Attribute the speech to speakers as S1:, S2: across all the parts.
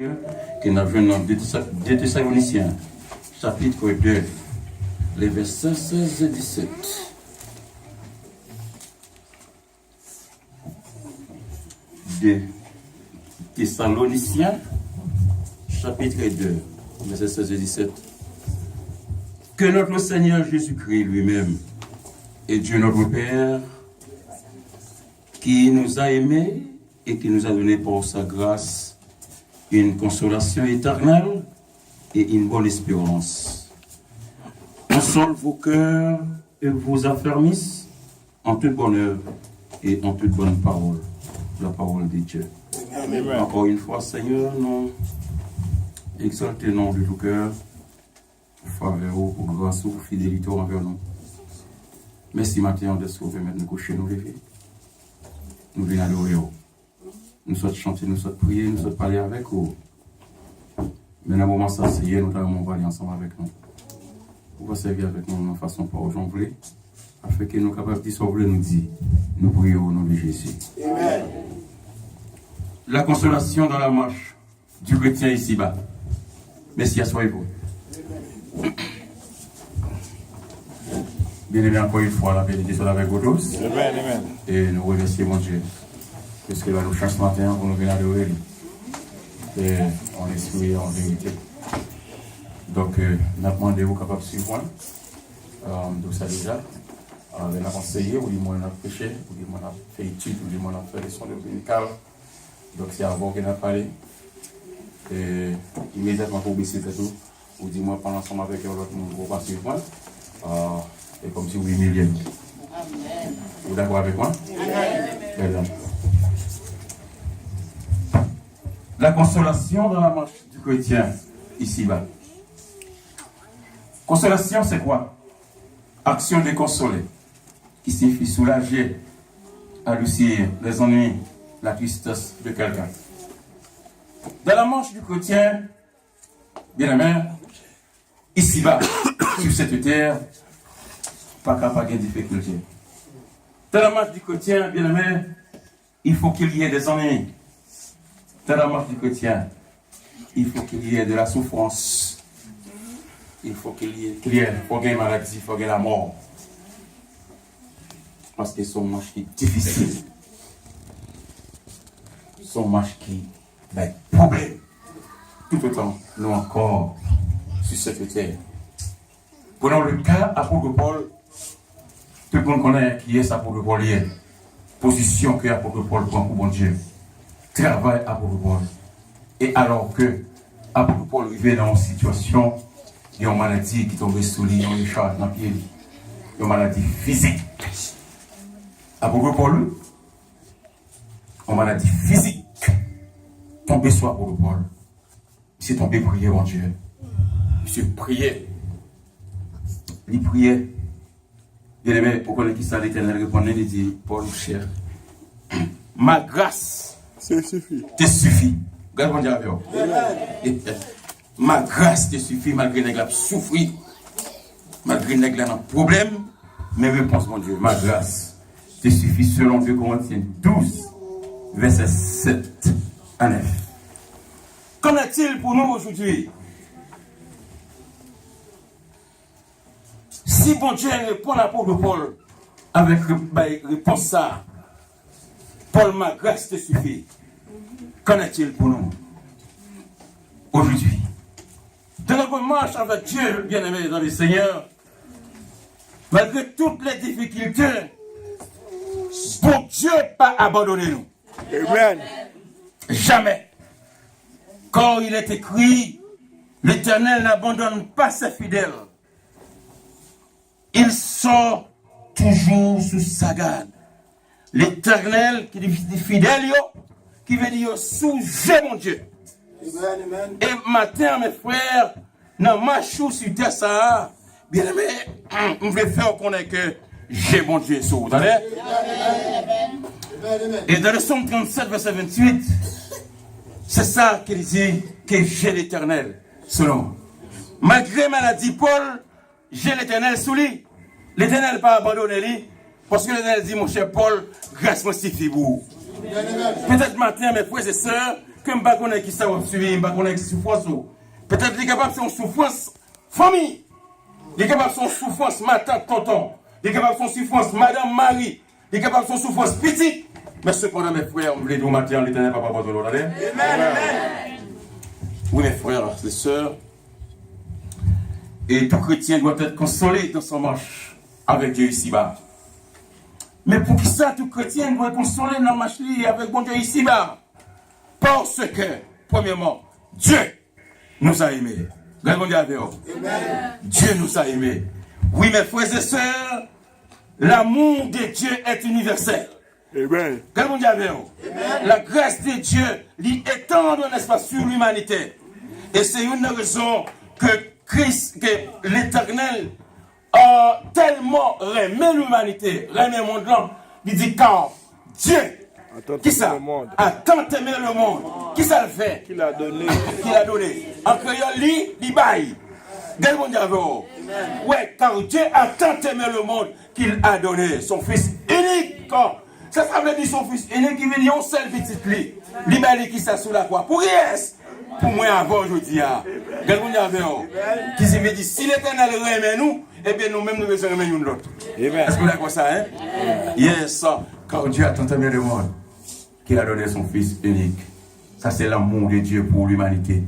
S1: que nous avons dans 2 Thessaloniciens, chapitre 2, les versets 16 et 17. De Thessaloniciens, chapitre 2, versets 16 et 17. Que notre Seigneur Jésus-Christ lui-même et Dieu notre Père, qui nous a aimés et qui nous a donné pour sa grâce une consolation éternelle et une bonne espérance, console vos cœurs et vous affermisse en toute bonheur et en toute bonne parole, la parole de Dieu. Amen. Encore une fois, Seigneur, nous exaltons de tout cœur pour faveur, pour grâce, pour fidélité envers nous. Merci matin de sauver, mettre nous coucher, nous lever. Nous venons adorer. Nous souhaitons chanter, nous souhaitons prier, nous souhaitons parler avec vous. Mais dans le moment ça, c'est nous allons aller ensemble avec nous. Pour vous servir avec nous de façon pas aujourd'hui, afin que nous soyons capables de dissolver nous dire, nous prions au nom de Jésus. Amen. La consolation dans la marche du chrétien ici-bas. Merci à soi et vous. Bien aimé, encore une fois, la bénédiction soit avec vous tous. Amen. Et nous remercions mon Dieu. Parce que là, nous cherchons ce matin pour nous venir adorer. Et en esprit et en vérité. Donc, nous avons demandé vous capables de suivre. Donc, ça déjà. On a conseillé, ou du moins on a prêché, ou du moins on a fait étude, ou du moins on a fait des sons dominicales. Donc, c'est avant qu'on a parlé. Et immédiatement pour baisser tout, ou du moins pendant ensemble avec l'autre monde, vous pas suivre. Et comme si vous humiliez. Amen. Vous d'accord avec moi? Amen. La consolation dans la marche du chrétien, ici-bas. Consolation, c'est quoi? Action de consoler, qui signifie soulager, adoucir les ennuis, la tristesse de quelqu'un. Dans la marche du chrétien, bien aimé, ici-bas, sur cette terre, pas capable de difficulté. Dans la marche du chrétien, bien aimé, il faut qu'il y ait des ennuis. Dans la marche du chrétien, il faut qu'il y ait de la souffrance. Il faut qu'il y ait la maladie, il faut qu'il y ait la mort. Parce que c'est une marche qui est difficile. C'est une marche qui va être problème. Tout autant, nous encore, sur cette terre. Prenons le cas apôtre Paul. Tout le monde connaît qui est sa apôtre Paul. Position que apôtre Paul prend pour bon Dieu. Travail apôtre Paul. Et alors que apôtre Paul vivait dans une situation, il y a une maladie qui tombait sous lui, il y a une charge dans le pied, il y a une maladie physique. Apôtre Paul, une maladie physique, tombé sur apôtre Paul. Il s'est tombé prier en Dieu. Il s'est prié. Il priait. Bien aimé, pour connaître qui ça l'Éternel répondait, il dit, Paul, cher, ma grâce te suffit. Regarde mon Dieu avec vous. Ma grâce te suffit malgré les gars souffrir, malgré les gars problème. Mais réponse, mon Dieu, ma grâce te suffit selon 2 Corinthiens 12, verset 7 à 9. Qu'en est-il pour nous aujourd'hui? Si bon Dieu répond à l'apôtre Paul avec réponse ça, Paul, ma grâce te suffit. Qu'en est-il pour nous aujourd'hui? Dans notre marche avec Dieu, bien-aimé dans le Seigneur, malgré toutes les difficultés, bon Dieu n'a pas abandonné nous. Amen. Jamais. Quand il est écrit, l'Éternel n'abandonne pas ses fidèles. Il sort toujours sous sa garde. L'Éternel, qui dit fidèle, qui veut dire sous mon Dieu. Amen. Et matin, mes frères, dans ma chou sur terre, ça, bien aimé, on veut faire connaître que j'ai mon Dieu sous. Vous entendez? Et dans le psaume 37, verset 28, c'est ça qu'il dit que j'ai l'Éternel selon. Malgré maladie, Paul, j'ai l'Éternel sous lui. L'Éternel n'a pas abandonné lui. Parce que l'Éternel dit, mon cher Paul, grâce moi suffit pour vous. Peut-être matin, mes frères et sœurs, que je ne connais pas qui ça va suivre, je ne connais pas qui souffrance. Peut-être qu'il est capable de faire une souffrance famille. Il est capable de faire une souffrance ma tante, tonton. Il est capable de faire une souffrance madame Marie. Il est capable de faire une souffrance petite. Mais cependant, mes frères, on voulait dire au matin, l'éternel papa pour l'autre. Amen. Oui, mes frères, les sœurs. Et tout chrétien doit être consolé dans son marche avec Dieu ici-bas. Mais pour qui ça, tout chrétien doit être consolé dans la marche avec bon Dieu ici-bas? Parce que, premièrement, Dieu nous a aimés. Dieu nous a aimés. Oui, mes frères et sœurs, l'amour de Dieu est universel.
S2: Amen.
S1: La grâce de Dieu étend, n'est-ce pas, sur l'humanité. Et c'est une raison que Christ, que l'Éternel a tellement aimé l'humanité, aimé le monde là. Il dit car Dieu, qui ça a tant aimé le monde, qui ça le fait,
S2: Qu'il a donné.
S1: Qu'il a donné. En créole, il baille. Ouais, car Dieu a tant aimé le monde qu'il a donné son Fils unique. Ça veut dire son Fils unique qui veut dire un seul petit lit. Il qui ça sous la croix. Pour yes. Pour moi avant aujourd'hui. Qui veut dire si l'Éternel aime nous, eh bien nous-mêmes nous devons aimer l'autre. Est-ce que vous avez ça, hein? Yes, car Dieu a tant aimé le monde qu'il a donné son Fils unique. Ça c'est l'amour de Dieu pour l'humanité.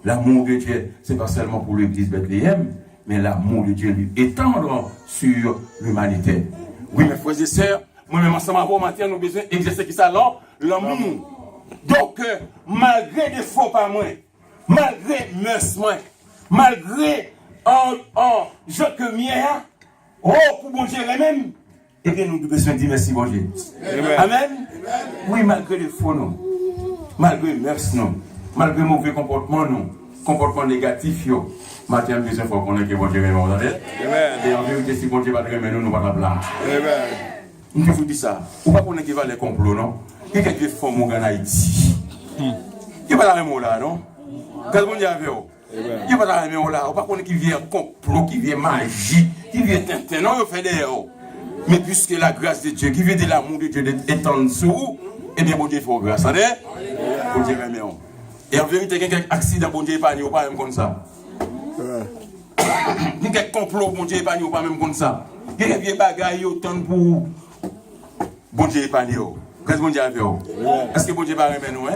S1: L'amour de Dieu, ce n'est pas seulement pour l'église Bethléem, mais l'amour de Dieu lui étendre sur l'humanité. Oui, mes frères et sœurs, moi-même ensemble avant matin, nous avons besoin d'exercer qui ça là? L'amour. Donc, malgré des faux pas moins, malgré mes moins, malgré je que mien, pour bon Dieu même, et bien nous devons besoin de dire merci bon Dieu. Amen. Oui, malgré les faux non, malgré merci non, malgré mauvais comportement non, comportement négatif yo, matin besoin faut qu'on ait que bon Dieu même, vous entendez? Et en vérité si bon Dieu va nous nous pas la blâme. Je vous dis ça, ou pas qu'on ait que va les complots non, il y a quelques femmes en Haïti. Il n'y a pas la même là non? Qu'est-ce qu'on dit avec vous? Il n'y a pas la même là, ou pas qu'on ait qui vient complot, qui vient magie, qui vient tintin, non, il fait des héros. Mais puisque la grâce de Dieu, qui vient de l'amour de Dieu est en dessous, eh bien, bon Dieu, il faut grâce. Bon Dieu, remet. Et en vérité, il y a quelques accidents, bon Dieu, pas pas même comme ça. Il y a quelques complots, bon Dieu, pas même comme ça. Il y a des bagailles autant pour bon Dieu, pas qu'est-ce que bon Dieu a fait? Est-ce que bon Dieu va remettre nous?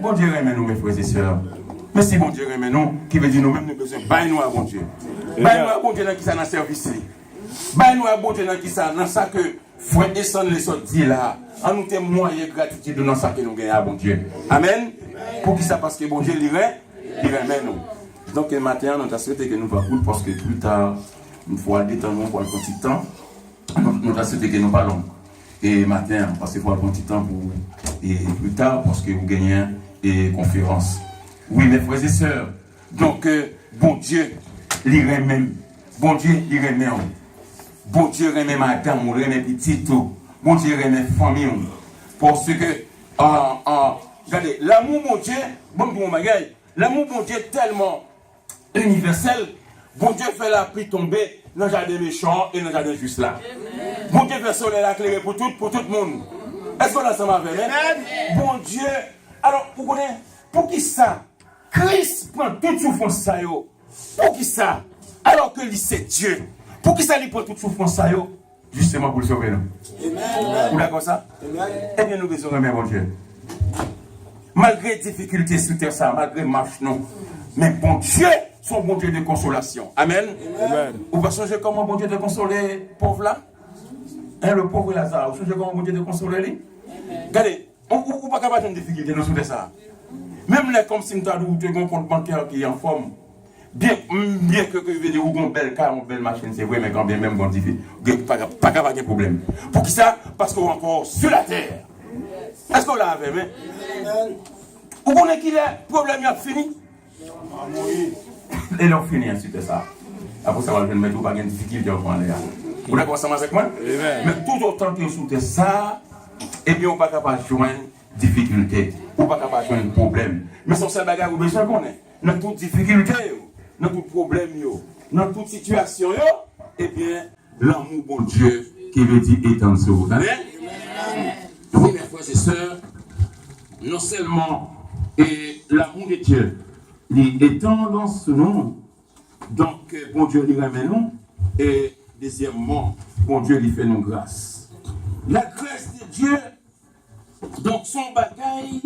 S1: Bon Dieu remet nous, mes frères et sœurs. Mais si bon Dieu remet nous, qui veut dire nous-mêmes, nous besoin de nous à bon Dieu. Baille nous à bon Dieu dans qui ça dans le service. Baille nous à bon Dieu dans qui ça, dans ça que frère et sœurs les sortis là. En nous témoigner gratitude dans ça que nous gagnons à bon Dieu. Amen. Pour qui ça? Parce que bon Dieu remet nous. Donc le matin, nous avons souhaité que nous parlions parce que plus tard, une fois détendre pour un petit temps, nous avons souhaité que nous parlons. Et matin, parce qu'il faut un petit temps pour. Et plus tard, parce que vous gagnez une conférence. Oui, mes frères et sœurs. Donc, bon Dieu, il remet. Bon Dieu, il remet. Bon Dieu, remet madame, il remet petit tout. Bon Dieu, remet famille. Parce que, regardez, l'amour, mon Dieu, l'amour, mon Dieu, est tellement universel. Bon Dieu fait la pluie tomber dans le jardin méchant et dans le jardin juste là. Bon Dieu fait soleil la claire pour tout le monde. Est-ce qu'on a ça avec bon Dieu, alors vous connaissez, pour qui ça? Christ prend toute souffrance ça yo. Pour qui ça? Alors que lui c'est Dieu. Pour qui ça lui prend toute souffrance ça yo? Justement pour le sauver nous. Vous d'accord ça? Eh bien nous besoin de bon Dieu. Malgré les difficultés sur terre ça, malgré marche non. Mais bon Dieu, son bon Dieu de consolation. Amen. Amen. Vous pouvez changer comment bon Dieu de consoler pauvre là? Hein, le pauvre Lazare, vous changez comment bon Dieu de consoler lui? Regardez, on ne peut pas avoir une difficulté nous sur ça. Même là, comme si nous avons un compte bancaire qui est en forme, bien que vous avez une belle car, une belle machine, c'est vrai, mais quand bien même, vous n'avez pas avoir de problème. Pour qui ça? Parce qu'on est encore sur la terre. Est-ce qu'on l'a avec? Vous connaissez qu'il est problème a fini? Et l'on finit ensuite ça. Après ça, on va mettre pas de difficulté au point là. Vous avez commencé avec moi? Mais tout autant que sous ça, eh bien, on ne va pas joindre difficulté, on ne va pas joindre problème. Mais son seul bagage, vous besoin qu'on est. Dans toute difficulté, dans tout problème, dans toute situation, eh bien, l'amour bon Dieu qui veut dire est en dessous. Vous savez? Oui, mes frères et sœurs, non seulement Et l'amour de Dieu, il étant dans ce nom, donc bon Dieu lui ramène nous, et deuxièmement, bon Dieu lui fait nous grâce. La grâce de Dieu, donc son bagaille,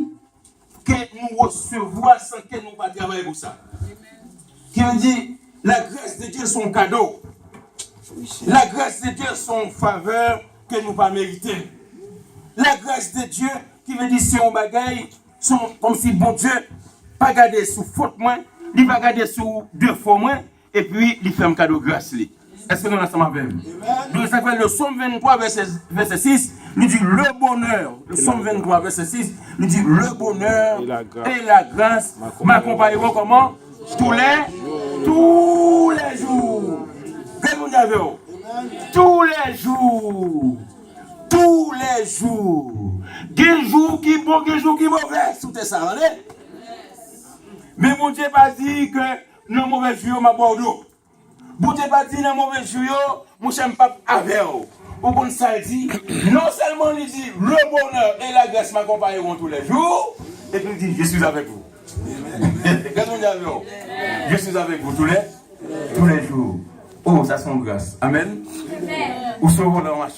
S1: que nous recevons sans que nous pas travailler pour ça. Qui veut dire, la grâce de Dieu, son cadeau. La grâce de Dieu, son faveur que nous pas mériter. La grâce de Dieu, qui veut dire, c'est un bagaille, comme si bon Dieu, pas garder sous faute moins, il va garder sous défaut moins, et puis il fait un cadeau grâce. Est-ce que nous sommes ensemble avec nous? Donc ça fait le psaume 23, verset 6, nous dit le bonheur. Le psaume 23, verset 6, nous dit le bonheur et la grâce m'accompagneront comment? Tous les jours. Que vous avez? Tous les jours. Tous les jours. Des jours qui bon, des jours qui mauvais. Tout est ça, allez? Mais mon Dieu pas dit que non mauvais jour m'a bordeaux. Bon Dieu pas dit non mauvais jour, mon cher pas avec vous. Ou qu'on ça dit, non seulement il dit le bonheur et la grâce m'accompagneront tous les jours, et puis il dit je suis avec vous. Qu'est-ce qu'on dit avec vous? Je suis avec vous tous les jours. Oh, ça sent grâce. Amen. Ou serons dans ma